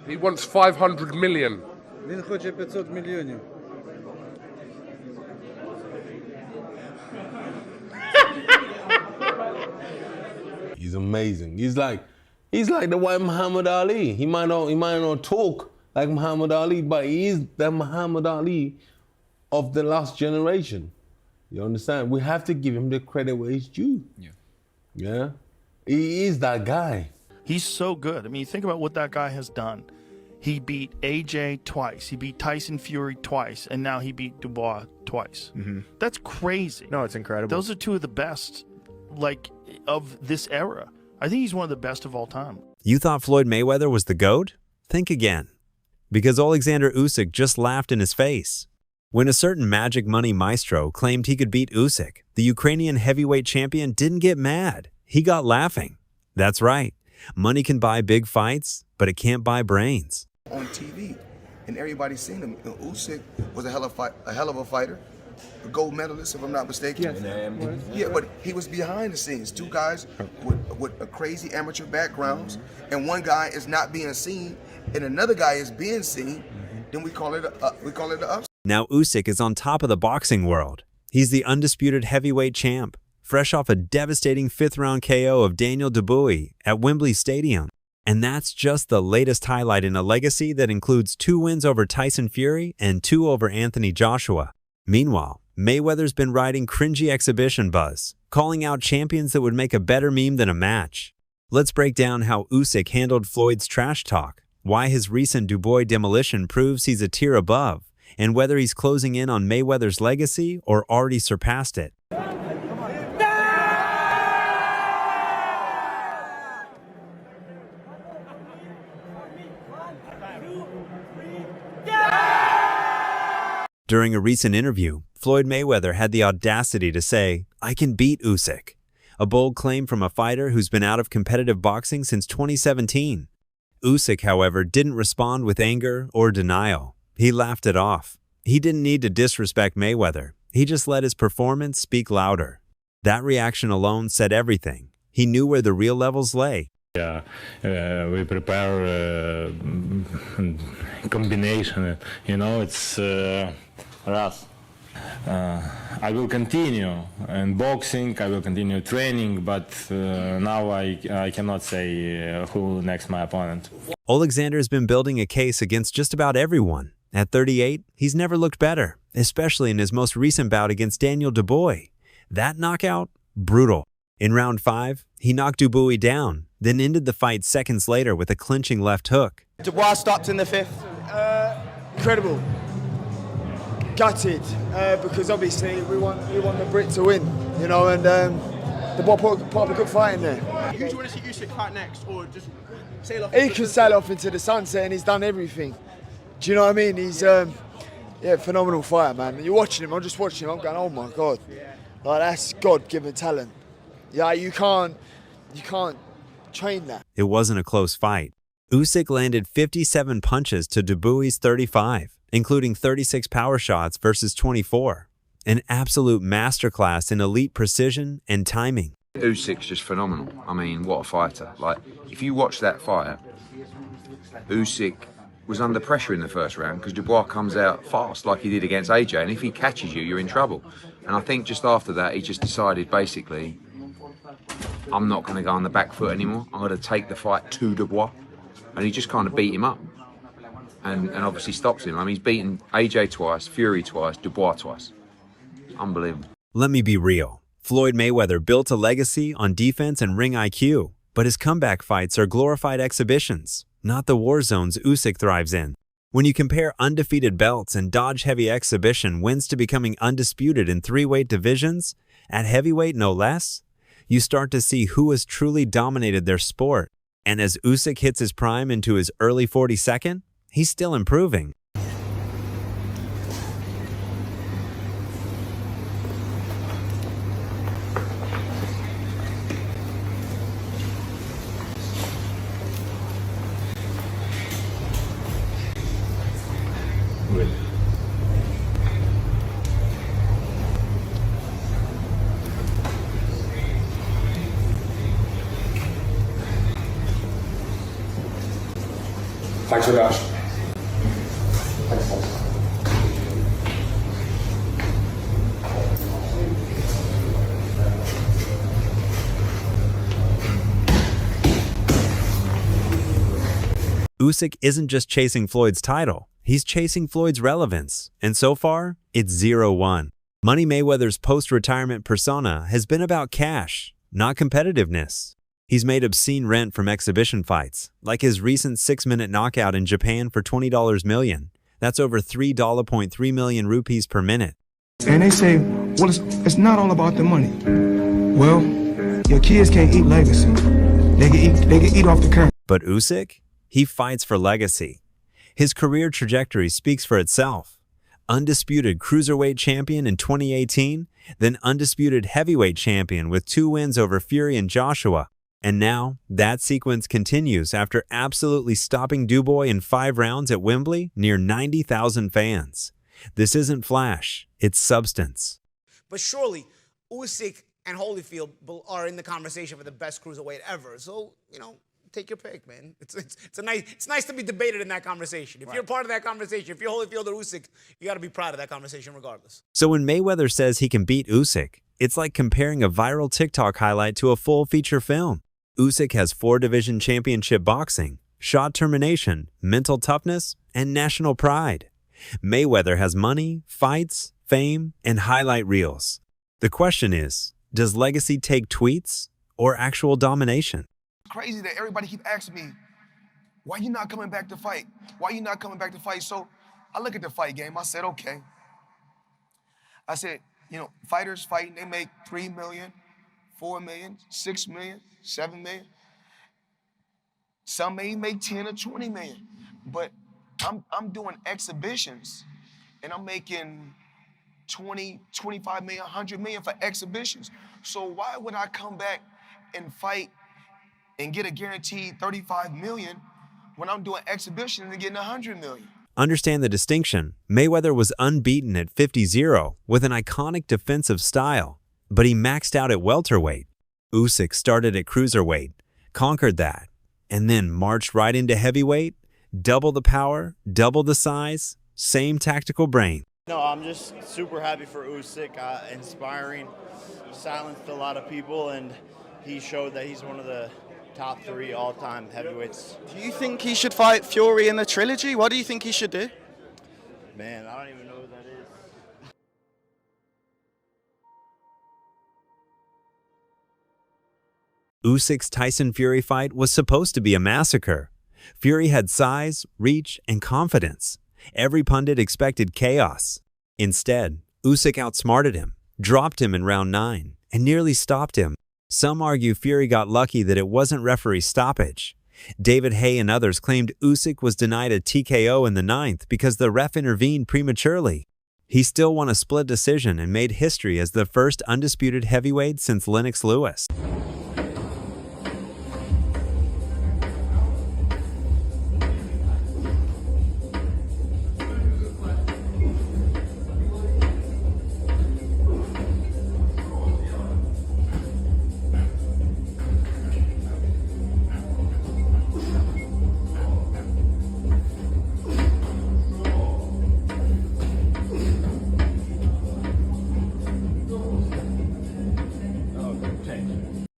He wants 500 million. Він хоче 500 мільйонів. He's amazing. He's like the white Muhammad Ali. He might not talk like Muhammad Ali, but he is the Muhammad Ali of the last generation. You understand? We have to give him the credit where it's due. Yeah. He is that guy. He's so good. I mean, you think about what that guy has done. He beat AJ twice. He beat Tyson Fury twice. And now he beat Dubois twice. That's crazy. No, it's incredible. Those are two of the best, of this era. I think he's one of the best of all time. You thought Floyd Mayweather was the GOAT? Think again. Because Alexander Usyk just laughed in his face. When a certain Magic Money maestro claimed he could beat Usyk, the Ukrainian heavyweight champion didn't get mad. He got laughing. That's right. Money can buy big fights, but it can't buy brains. On TV, and everybody's seen him. Usyk was a hell of a fighter, a gold medalist, if I'm not mistaken. Yeah, but he was behind the scenes. Two guys with a crazy amateur backgrounds, and one guy is not being seen, and another guy is being seen. Then we call it a upset. Now Usyk is on top of the boxing world. He's the undisputed heavyweight champ, fresh off a devastating fifth-round KO of Daniel Dubois at Wembley Stadium. And that's just the latest highlight in a legacy that includes 2 wins over Tyson Fury and 2 over Anthony Joshua. Meanwhile, Mayweather's been riding cringy exhibition buzz, calling out champions that would make a better meme than a match. Let's break down how Usyk handled Floyd's trash talk, why his recent Dubois demolition proves he's a tier above, and whether he's closing in on Mayweather's legacy or already surpassed it. During a recent interview, Floyd Mayweather had the audacity to say, "I can beat Usyk," a bold claim from a fighter who's been out of competitive boxing since 2017. Usyk, however, didn't respond with anger or denial. He laughed it off. He didn't need to disrespect Mayweather. He just let his performance speak louder. That reaction alone said everything. He knew where the real levels lay. Yeah, we prepare combination. It's Raz. I will continue in boxing. I will continue training, but now I cannot say who next my opponent. Alexander's been building a case against just about everyone. At 38, he's never looked better, especially in his most recent bout against Daniel Dubois. That knockout? Brutal. In round 5, he knocked Dubois down, then ended the fight seconds later with a clinching left hook. Dubois stopped in the 5th. Incredible. Gutted, because obviously we want the Brit to win, and the boy put up a good fight in there. Who do you want to see Usyk fight next, or just sail off? He can sail off into the sunset, and he's done everything. Do you know what I mean? He's phenomenal fighter, man. You're watching him. I'm just watching him. I'm going, oh my God, that's God-given talent. Yeah, you can't train that. It wasn't a close fight. Usyk landed 57 punches to Dubois' 35, including 36 power shots versus 24. An absolute masterclass in elite precision and timing. Usyk's just phenomenal. I mean, what a fighter. If you watch that fight, Usyk was under pressure in the first round because Dubois comes out fast like he did against AJ, and if he catches you, you're in trouble. And I think just after that, he just decided, basically, I'm not going to go on the back foot anymore. I'm going to take the fight to Dubois. And he just kind of beat him up. And obviously stops him. I mean, he's beaten AJ twice, Fury twice, Dubois twice. Unbelievable. Let me be real. Floyd Mayweather built a legacy on defense and ring IQ, but his comeback fights are glorified exhibitions, not the war zones Usyk thrives in. When you compare undefeated belts and dodge-heavy exhibition wins to becoming undisputed in 3-weight divisions, at heavyweight no less, you start to see who has truly dominated their sport. And as Usyk hits his prime into his early 42nd, he's still improving. Thanks very much. Usyk isn't just chasing Floyd's title, he's chasing Floyd's relevance, and so far, it's 0-1. Money Mayweather's post-retirement persona has been about cash, not competitiveness. He's made obscene rent from exhibition fights, like his recent 6-minute knockout in Japan for $20 million. That's over $3.3 million rupees per minute. And they say, well, it's not all about the money. Well, your kids can't eat legacy. They can eat off the current. But Usyk? He fights for legacy. His career trajectory speaks for itself. Undisputed cruiserweight champion in 2018, then undisputed heavyweight champion with 2 wins over Fury and Joshua. And now, that sequence continues after absolutely stopping Dubois in 5 rounds at Wembley near 90,000 fans. This isn't flash, it's substance. But surely, Usyk and Holyfield are in the conversation for the best cruiserweight ever. So, take your pick, man. It's nice to be debated in that conversation. If you're part of that conversation, if you're Holyfield or Usyk, you got to be proud of that conversation regardless. So when Mayweather says he can beat Usyk, it's like comparing a viral TikTok highlight to a full feature film. Usyk has 4 division championship boxing, shot termination, mental toughness, and national pride. Mayweather has money, fights, fame, and highlight reels. The question is, does legacy take tweets or actual domination? Crazy that everybody keep asking me, why you not coming back to fight? Why you not coming back to fight? So I look at the fight game. I said, okay. I said, fighters fighting, they make 3 million, 4 million, 6 million, 7 million. Some may make 10 or 20 million. But I'm doing exhibitions and I'm making 20, 25 million, 100 million for exhibitions. So why would I come back and fight and get a guaranteed 35 million when I'm doing exhibitions and getting 100 million? Understand the distinction. Mayweather was unbeaten at 50-0 with an iconic defensive style, but he maxed out at welterweight. Usyk started at cruiserweight, conquered that, and then marched right into heavyweight, double the power, double the size, same tactical brain. No, I'm just super happy for Usyk, inspiring, silenced a lot of people, and he showed that he's one of the top 3 all-time heavyweights. Do you think he should fight Fury in the trilogy? What do you think he should do? Man, I don't even know who that is. Usyk's Tyson-Fury fight was supposed to be a massacre. Fury had size, reach, and confidence. Every pundit expected chaos. Instead, Usyk outsmarted him, dropped him in round 9, and nearly stopped him. Some argue Fury got lucky that it wasn't referee stoppage. David Haye and others claimed Usyk was denied a TKO in the 9th because the ref intervened prematurely. He still won a split decision and made history as the first undisputed heavyweight since Lennox Lewis.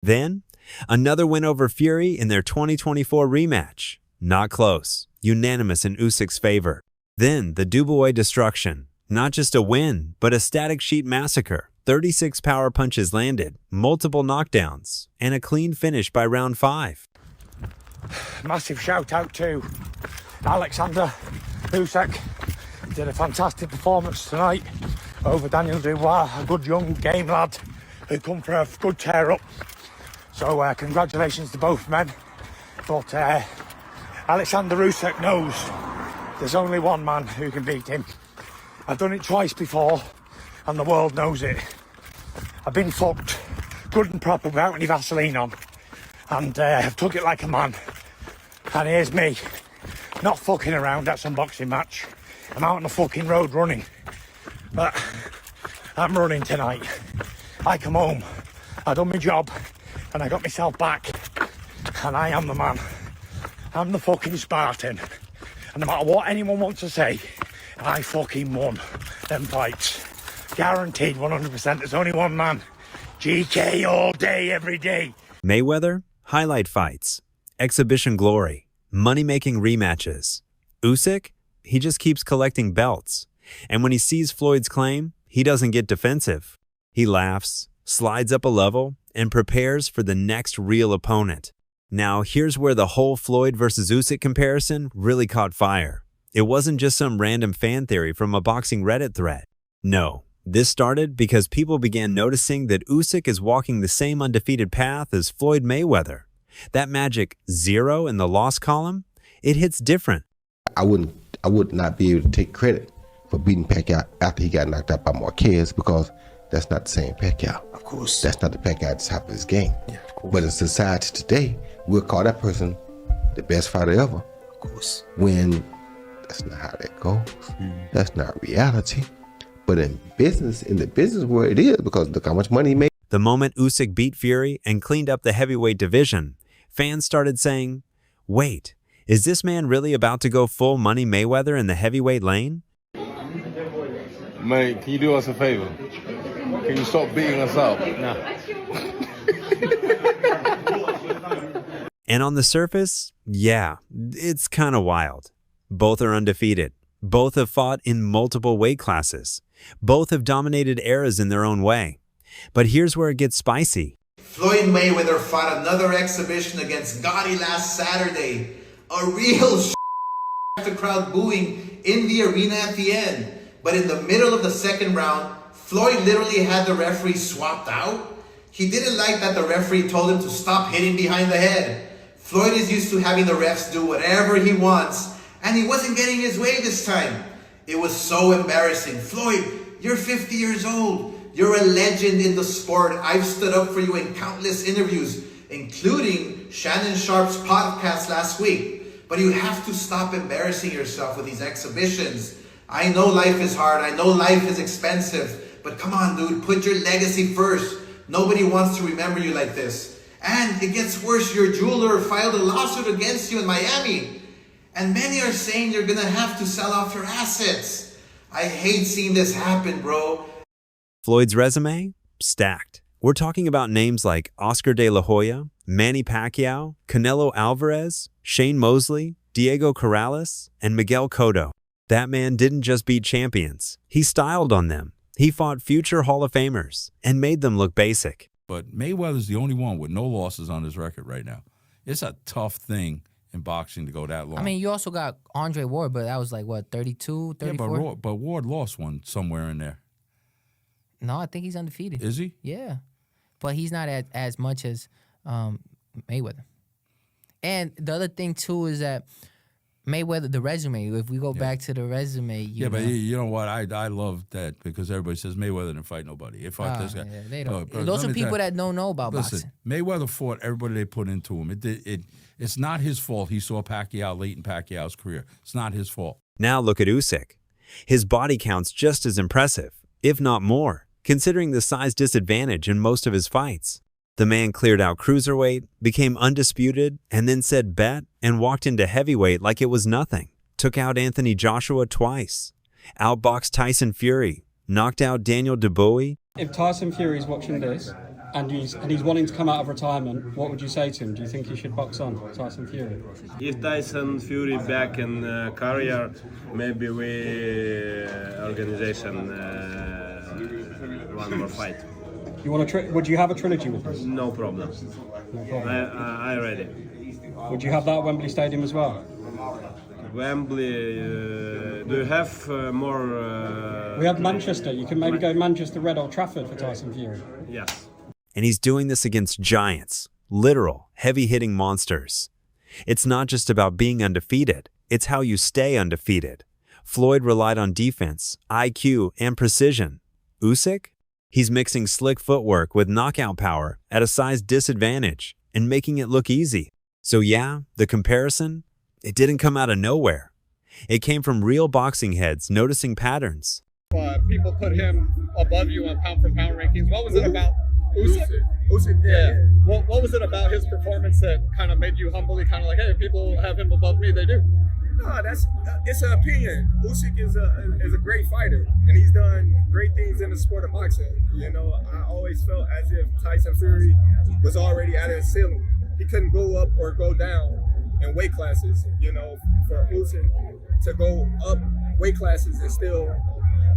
Then, another win over Fury in their 2024 rematch. Not close, unanimous in Usyk's favor. Then, the Dubois destruction. Not just a win, but a static sheet massacre. 36 power punches landed, multiple knockdowns, and a clean finish by round 5. Massive shout out to Alexander Usyk. Did a fantastic performance tonight over Daniel Dubois, a good young game lad who come for a good tear up. So congratulations to both men. But Alexander Usyk knows there's only one man who can beat him. I've done it twice before and the world knows it. I've been fucked good and proper without any Vaseline on, and I've took it like a man. And here's me, not fucking around at some boxing match. I'm out on the fucking road running. But I'm running tonight. I come home, I done my job, and I got myself back. And I am the man. I'm the fucking Spartan. And no matter what anyone wants to say, I fucking won them fights. Guaranteed 100%. There's only one man. GK all day, every day. Mayweather, highlight fights, exhibition glory, money-making rematches. Usyk, he just keeps collecting belts. And when he sees Floyd's claim, he doesn't get defensive. He laughs, slides up a level, and prepares for the next real opponent. Now, here's where the whole Floyd versus Usyk comparison really caught fire. It wasn't just some random fan theory from a boxing Reddit thread. No, this started because people began noticing that Usyk is walking the same undefeated path as Floyd Mayweather. That magic 0 in the loss column, it hits different. I would not be able to take credit for beating Pacquiao after he got knocked out by Marquez, because that's not the same Pacquiao. Of course. That's not the Pacquiao at the top of his game. Yeah, of course. But in society today, we'll call that person the best fighter ever. Of course. When that's not how that goes. That's not reality. But in the business world, it is, because look how much money he made. The moment Usyk beat Fury and cleaned up the heavyweight division, fans started saying, wait, is this man really about to go full money Mayweather in the heavyweight lane? Mate, can you do us a favor? Can you stop beating us up? No. And on the surface, yeah, it's kind of wild. Both are undefeated. Both have fought in multiple weight classes. Both have dominated eras in their own way. But here's where it gets spicy. Floyd Mayweather fought another exhibition against Gotti last Saturday. A real the crowd booing in the arena at the end. But in the middle of the second round, Floyd literally had the referee swapped out. He didn't like that the referee told him to stop hitting behind the head. Floyd is used to having the refs do whatever he wants, and he wasn't getting his way this time. It was so embarrassing. Floyd, you're 50 years old. You're a legend in the sport. I've stood up for you in countless interviews, including Shannon Sharp's podcast last week. But you have to stop embarrassing yourself with these exhibitions. I know life is hard. I know life is expensive. But come on, dude, put your legacy first. Nobody wants to remember you like this. And it gets worse. Your jeweler filed a lawsuit against you in Miami. And many are saying you're going to have to sell off your assets. I hate seeing this happen, bro. Floyd's resume? Stacked. We're talking about names like Oscar De La Hoya, Manny Pacquiao, Canelo Alvarez, Shane Mosley, Diego Corrales, and Miguel Cotto. That man didn't just beat champions. He styled on them. He fought future Hall of Famers and made them look basic. But Mayweather's the only one with no losses on his record right now. It's a tough thing in boxing to go that long. I mean, you also got Andre Ward, but that was like, what, 32, 34? Yeah, but Ward lost one somewhere in there. No, I think he's undefeated. Is he? Yeah. But he's not as much as Mayweather. And the other thing, too, is that Mayweather, the resume, if we go back to the resume, but you know what? I love that because everybody says Mayweather didn't fight nobody. He fought this guy. Yeah, they don't. Those are people that don't know about boxing. Mayweather fought everybody they put into him. It's not his fault he saw Pacquiao late in Pacquiao's career. It's not his fault. Now look at Usyk. His body count's just as impressive, if not more, considering the size disadvantage in most of his fights. The man cleared out cruiserweight, became undisputed, and then said bet and walked into heavyweight like it was nothing. Took out Anthony Joshua twice. Outboxed Tyson Fury. Knocked out Daniel Dubois. If Tyson Fury's watching this and he's wanting to come out of retirement, what would you say to him? Do you think he should box on, Tyson Fury? If Tyson Fury back in career, maybe we organization one more fight. You want would you have a trilogy with us? No problem. No problem. I ready. Would you have that at Wembley Stadium as well? Wembley, do you have more? We have Manchester. You can maybe go Manchester, Red Old Trafford for Tyson Fury. Yes. And he's doing this against giants, literal, heavy-hitting monsters. It's not just about being undefeated. It's how you stay undefeated. Floyd relied on defense, IQ, and precision. Usyk? He's mixing slick footwork with knockout power at a size disadvantage and making it look easy. So yeah, the comparison, it didn't come out of nowhere. It came from real boxing heads noticing patterns. People put him above you on pound-for-pound rankings. What was it about Usyk? Usyk, yeah. What was it about his performance that kind of made you humbly kind of like, hey, people have him above me, they do? No, it's an opinion. Usyk is a great fighter, and he's done great things in the sport of boxing. You know, I always felt as if Tyson Fury was already at his ceiling. He couldn't go up or go down in weight classes. You know, for Usyk to go up weight classes and still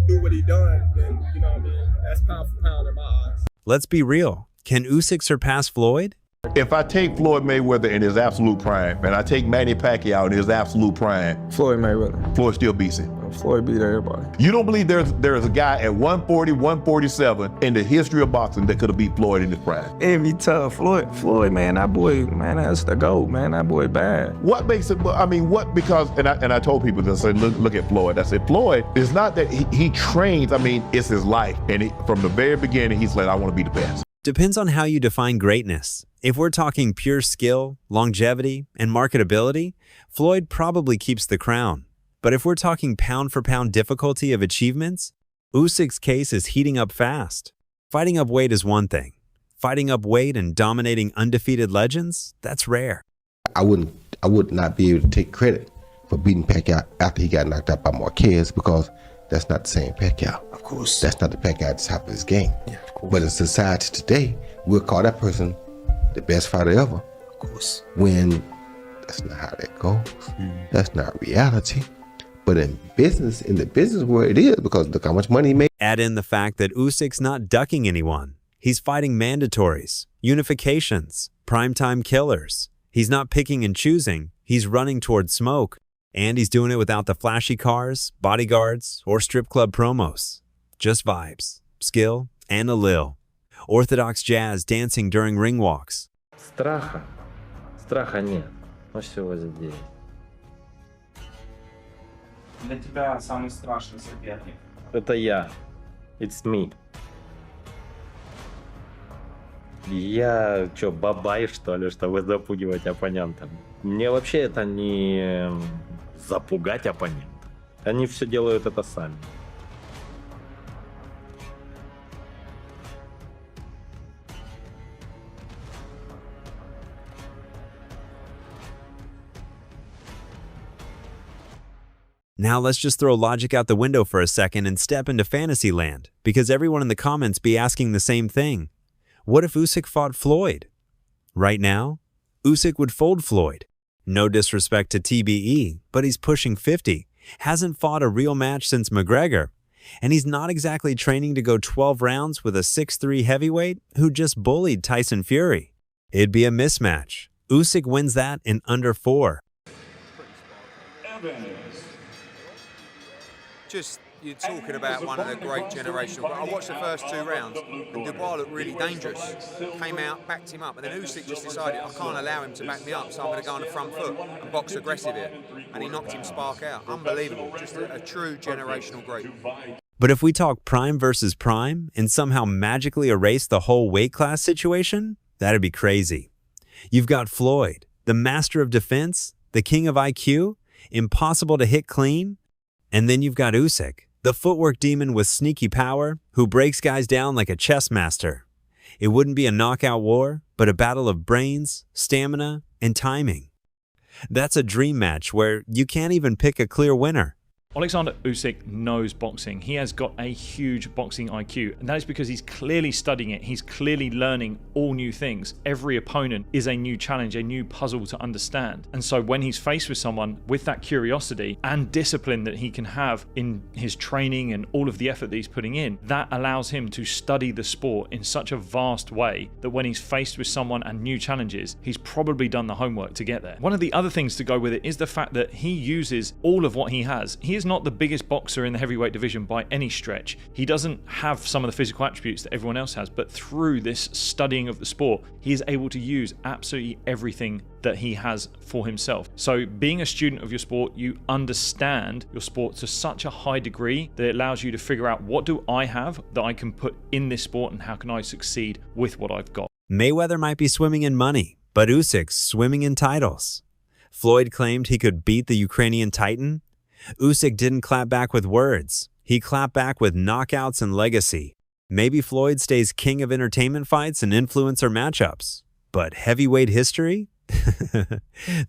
do what he done, then you know what I mean. That's pound for pound in my eyes. Let's be real. Can Usyk surpass Floyd? If I take Floyd Mayweather in his absolute prime, and I take Manny Pacquiao in his absolute prime, Floyd Mayweather. Floyd still beats him. Floyd beat everybody. You don't believe there's a guy at 140, 147 in the history of boxing that could have beat Floyd in his prime? It'd be tough. Floyd, man, that boy, man, that's the GOAT, man. That boy bad. What makes it, I mean, what, because, and I told people this, I said, look at Floyd. I said, Floyd, it's not that he trains, I mean, it's his life. And from the very beginning, he's like, I want to be the best. Depends on how you define greatness. If we're talking pure skill, longevity, and marketability, Floyd probably keeps the crown. But if we're talking pound-for-pound difficulty of achievements, Usyk's case is heating up fast. Fighting up weight is one thing. Fighting up weight and dominating undefeated legends, that's rare. I would not be able to take credit for beating Pacquiao after he got knocked out by Marquez, because that's not the same Pacquiao. Of course. That's not the Pacquiao at the top of his game. Yeah, of course. But in society today, we'll call that person the best fighter ever. Of course. When that's not how that goes. That's not reality. But in the business world, it is, because look how much money he made. Add in the fact that Usyk's not ducking anyone. He's fighting mandatories, unifications, primetime killers. He's not picking and choosing. He's running towards smoke. And he's doing it without the flashy cars, bodyguards, or strip club promos. Just vibes, skill, and a lil. Orthodox jazz dancing during ring walks. Страха нет. Но всего здесь. Для тебя самый страшный соперник? Это я. It's me. Я что, бабай, что ли, чтобы запугивать оппонента? Мне вообще это не запугать оппонента. Они все делают это сами. Now let's just throw logic out the window for a second and step into fantasy land, because everyone in the comments be asking the same thing. What if Usyk fought Floyd? Right now, Usyk would fold Floyd. No disrespect to TBE, but he's pushing 50, hasn't fought a real match since McGregor, and he's not exactly training to go 12 rounds with a 6'3" heavyweight who just bullied Tyson Fury. It'd be a mismatch. Usyk wins that in under 4. Just, you're talking about one of the great generational. I watched the first 2 rounds, and Dubois looked really dangerous. Came out, backed him up, and then Usyk just decided, I can't allow him to back me up, so I'm going to go on the front foot and box aggressive here. And he knocked him spark out. Unbelievable. Just a true generational great. But if we talk prime versus prime and somehow magically erase the whole weight class situation, that'd be crazy. You've got Floyd, the master of defense, the king of IQ, impossible to hit clean. And then you've got Usyk, the footwork demon with sneaky power who breaks guys down like a chess master. It wouldn't be a knockout war, but a battle of brains, stamina, and timing. That's a dream match where you can't even pick a clear winner. Alexander Usyk knows boxing. He has got a huge boxing IQ, and that is because he's clearly studying it. He's clearly learning all new things. Every opponent is a new challenge, a new puzzle to understand. And so when he's faced with someone with that curiosity and discipline that he can have in his training and all of the effort that he's putting in, that allows him to study the sport in such a vast way that when he's faced with someone and new challenges, he's probably done the homework to get there. One of the other things to go with it is the fact that he uses all of what he has. He is not the biggest boxer in the heavyweight division by any stretch. He doesn't have some of the physical attributes that everyone else has, but through this studying of the sport, he is able to use absolutely everything that he has for himself. So being a student of your sport, you understand your sport to such a high degree that it allows you to figure out, what do I have that I can put in this sport and how can I succeed with what I've got? Mayweather might be swimming in money, but Usyk's swimming in titles. Floyd claimed he could beat the Ukrainian Titan. Usyk didn't clap back with words. He clapped back with knockouts and legacy. Maybe Floyd stays king of entertainment fights and influencer matchups. But heavyweight history?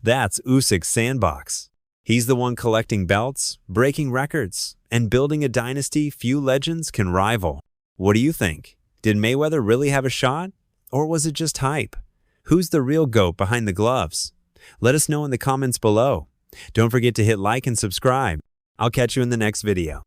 That's Usyk's sandbox. He's the one collecting belts, breaking records, and building a dynasty few legends can rival. What do you think? Did Mayweather really have a shot? Or was it just hype? Who's the real GOAT behind the gloves? Let us know in the comments below. Don't forget to hit like and subscribe. I'll catch you in the next video.